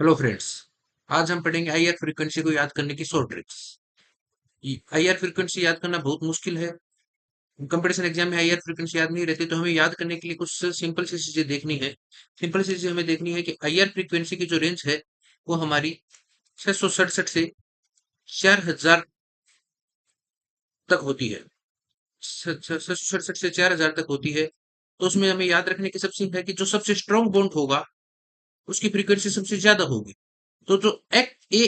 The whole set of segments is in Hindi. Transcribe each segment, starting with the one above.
Hello friends. आज हम पढ़ेंगे आईआर फ्रीक्वेंसी को याद करने की 100 ट्रिक्स। आईआर फ्रीक्वेंसी याद करना बहुत मुश्किल है। कंपटीशन एग्जाम में आईआर फ्रीक्वेंसी याद नहीं रहती, तो हमें याद करने के लिए कुछ सिंपल सी चीजें देखनी है। सिंपल सी चीजें हमें देखनी है कि आईआर फ्रीक्वेंसी की जो रेंज है वो हमारी 667 से 4000 तक होती है। 667 से 4000 तक होती है। तो उसमें हमें याद रखने की सबसे है कि जो सबसे स्ट्रॉन्ग बॉन्ड होगा उसकी फ्रीक्वेंसी सबसे ज्यादा होगी। तो जो ए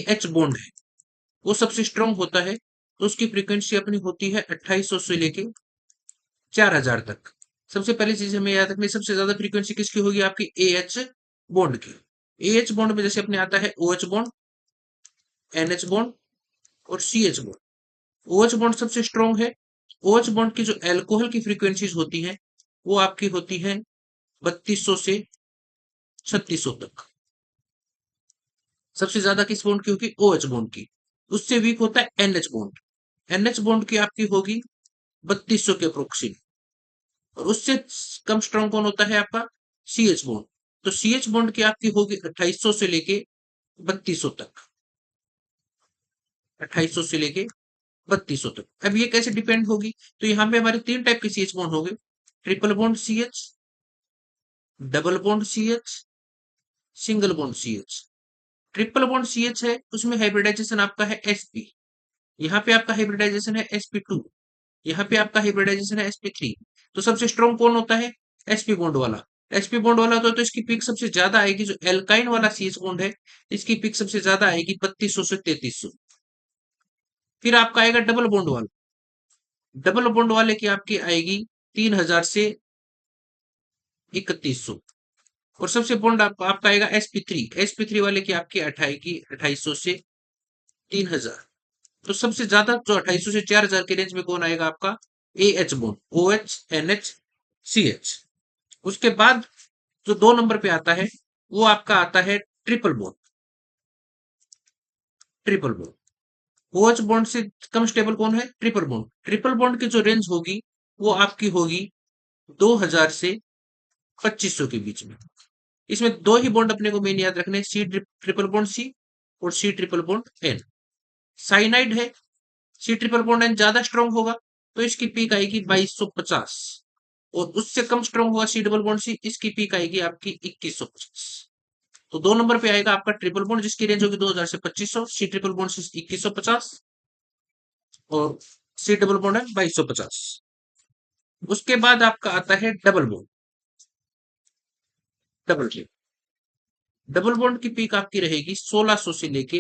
एच बॉन्ड है वो सबसे स्ट्रॉन्ग होता है, तो उसकी फ्रीक्वेंसी अपनी होती है 2800 से लेके 4000 तक। सबसे पहली चीज हमें याद रखनी, सबसे ज्यादा फ्रीक्वेंसी किसकी होगी? आपकी ए एच बॉन्ड की। ए एच बॉन्ड में जैसे अपने आता है O H bond, N H bond और C H bond. O H bond सबसे स्ट्रॉन्ग है। ओ एच बॉन्ड की जो एल्कोहल की फ्रीक्वेंसीज होती है वो आपकी होती है 3200 से 3600 तक। सबसे ज्यादा किस बॉन्ड की होगी? ओ एच बॉन्ड की। उससे वीक होता है N H bond. N H bond की आपकी होगी 3200 के अप्रोक्सीमेट। और उससे कम स्ट्रॉन्ग कौन होता है? आपका सी एच बॉन्ड। तो सी एच बॉन्ड की आपकी होगी 2800 से लेके 3200 तक। 2800 से लेके 3200 तक। अब ये कैसे डिपेंड होगी? तो यहाँ पे हमारे तीन टाइप के सी एच बॉन्ड होंगे: triple bond C H, double bond C H, single bond C H. Triple bond C H है, उसमें हाइब्रिडाइजेशन आपका है sp। यहाँ पे आपका हाइब्रिडाइजेशन है sp2। यहाँ पे आपका हाइब्रिडाइजेशन है sp3। तो सबसे स्ट्रॉन्ग कौन होता है? sp बॉन्ड वाला। sp बॉन्ड वाला होता है तो इसकी पीक सबसे ज्यादा आएगी। जो एल्काइन वाला सीएच बॉन्ड है इसकी पीक सबसे ज्यादा आएगी 3200 से 3300। फिर आपका आएगा डबल बॉन्ड वाला। डबल बॉन्ड वाले की आपकी आएगी 3000 से 3100। और सबसे बॉन्ड आपका आएगा sp3। sp3 वाले की आपकी आएगी 2800 से 3000। तो सबसे ज्यादा जो 2800 से 4000 के रेंज में कौन आएगा? आपका A H bond, O H, N H, C H. उसके बाद जो 2 नंबर पे आता है वो आपका आता है triple bond. Triple bond OH bond से कम स्टेबल कौन है? Triple bond. ट्रिपल बॉन्ड की जो रेंज होगी वो आपकी होगी 2000 से 2500 के बीच में। इसमें दो ही बॉन्ड अपने को मेन याद रखने, सी ट्रिपल बॉन्ड सी और C triple bond N. Cyanide है, सी ट्रिपल बॉन्ड एन ज्यादा स्ट्रॉन्ग होगा तो इसकी पीक आएगी 2250। और उससे कम स्ट्रॉन्ग होगा सी डबल बॉन्ड सी, इसकी पीक आएगी आपकी 2150। तो 2 नंबर पे आएगा आपका ट्रिपल बॉन्ड जिसकी रेंज होगी 2000 से 2500, सी ट्रिपल बॉन्ड से 2150 और सी डबल बॉन्ड है 2250। उसके बाद आपका आता है double bond. Double bond, double bond की पीक आपकी रहेगी 1600 से लेके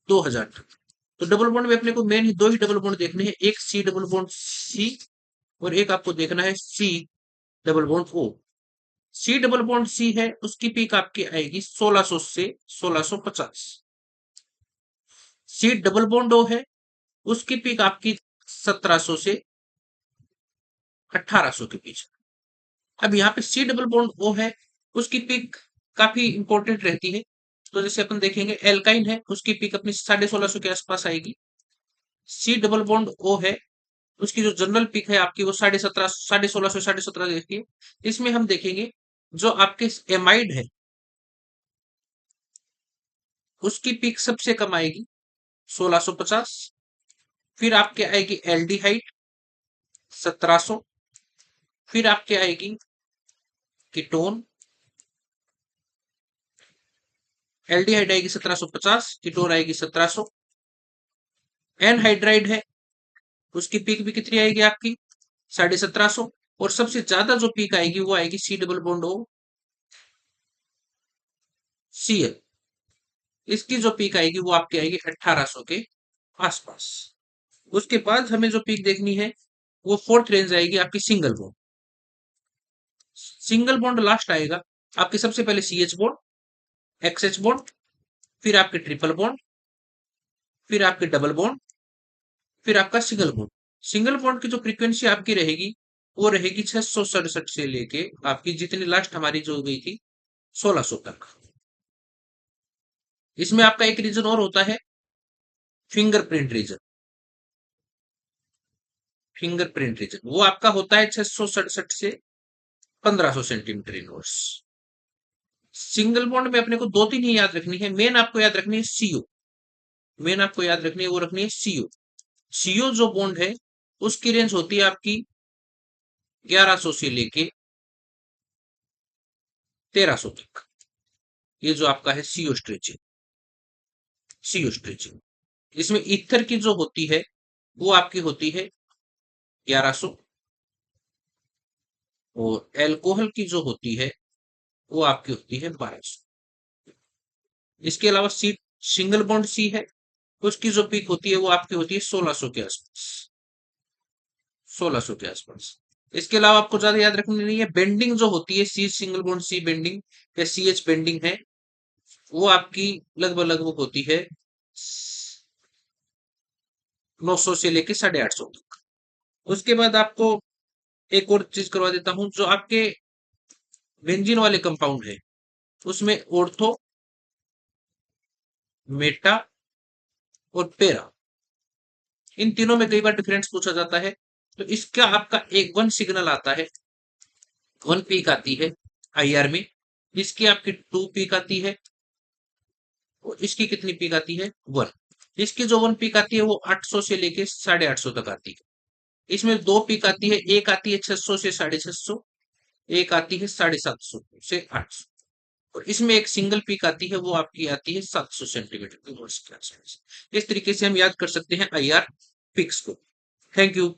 2000 तक। तो डबल बॉन्ड में अपने को मेन ही दो ही डबल बॉन्ड देखने हैं, एक सी डबल बॉन्ड सी और एक आपको देखना है C double bond O. C double bond C है उसकी पीक आपकी आएगी 1600 से 1650। सी डबल बॉन्ड ओ है उसकी पीक आपकी 1700 से 1800 के बीच। अब यहाँ पे सी डबल बॉन्ड ओ है उसकी पीक काफी इंपॉर्टेंट रहती है। तो जैसे अपन देखेंगे एल्काइन है उसकी पीक अपनी 1650 के आसपास आएगी। सी डबल बॉन्ड ओ है उसकी जो जनरल पीक है आपकी वो 1750, 1650 से 1750 देखती है। इसमें हम देखेंगे जो आपके एमाइड है उसकी पीक सबसे कम आएगी 1650। फिर आपके आएगी एल्डिहाइड 1700। फिर आपके आएगी कीटोन, एल्डिहाइड आएगी 1750, कीटोन आएगी 1700। एनहाइड्राइड है उसकी पीक भी कितनी आएगी आपकी 1750। और सबसे ज्यादा जो पीक आएगी वो आएगी C double bond O C L. इसकी जो पीक आएगी वो आपकी आएगी 1800 के आसपास। उसके बाद हमें जो पीक देखनी है वो फोर्थ रेंज आएगी आपकी single bond. Single bond last आएगा आपके, सबसे पहले C H bond, X H bond, फिर आपके ट्रिपल बॉन्ड, फिर आपके डबल बॉन्ड, फिर आपका सिंगल बॉन्ड। सिंगल बॉन्ड की जो फ्रीक्वेंसी आपकी रहेगी वो रहेगी 667 से लेके आपकी जितनी लास्ट हमारी जो गई थी 1600 तक। इसमें आपका एक रीजन और होता है, फिंगरप्रिंट रीजन। फिंगरप्रिंट रीजन वो आपका होता है 667 से 1500 सेंटीमीटर इनवर्स। सिंगल बॉन्ड में अपने को दो तीन ही याद रखनी है, मेन आपको याद रखनी है सीओ। मेन आपको याद रखनी है, वो रखनी है सीओ। सीओ जो बॉन्ड है उसकी रेंज होती है आपकी 1100 से लेके 1300 तक। ये जो आपका है सीओ स्ट्रेचिंग, सीओ स्ट्रेचिंग। इसमें ईथर की जो होती है वो आपकी होती है 1100, और एल्कोहल की जो होती है वो आपकी होती है 1200। इसके अलावा सी, सिंगल बॉन्ड सी है, उसकी जो पीक होती है वो आपकी होती है 1600 के आसपास, 1600 के आसपास। इसके अलावा आपको ज्यादा याद रखनी नहीं है। बेंडिंग जो होती है C single bond C bending या सी एच बेंडिंग है, वो आपकी लगभग लगभग होती है 900 से लेके 850 तक। उसके बाद आपको एक और चीज करवा देता हूं, जो आपके बेंजीन वाले कंपाउंड है उसमें ऑर्थो, मेटा और पेरा, इन तीनों में कई बार डिफरेंस पूछा जाता है। तो इसका आपका एक वन सिग्नल आता है, वन पीक आती है आईआर में। इसकी आपकी टू पीक आती है, और इसकी कितनी पीक आती है, वन। इसकी जो वन पीक आती है वो 800 से लेके 850 तक आती है। इसमें दो पीक आती है, एक आती है 600 से 650, एक आती है 750 से 800, और इसमें एक सिंगल पीक आती है, वो आपकी आती है 700 सेंटीमीटर के आसपास। इस तरीके से हम याद कर सकते हैं आईआर पिक्स को। Thank you.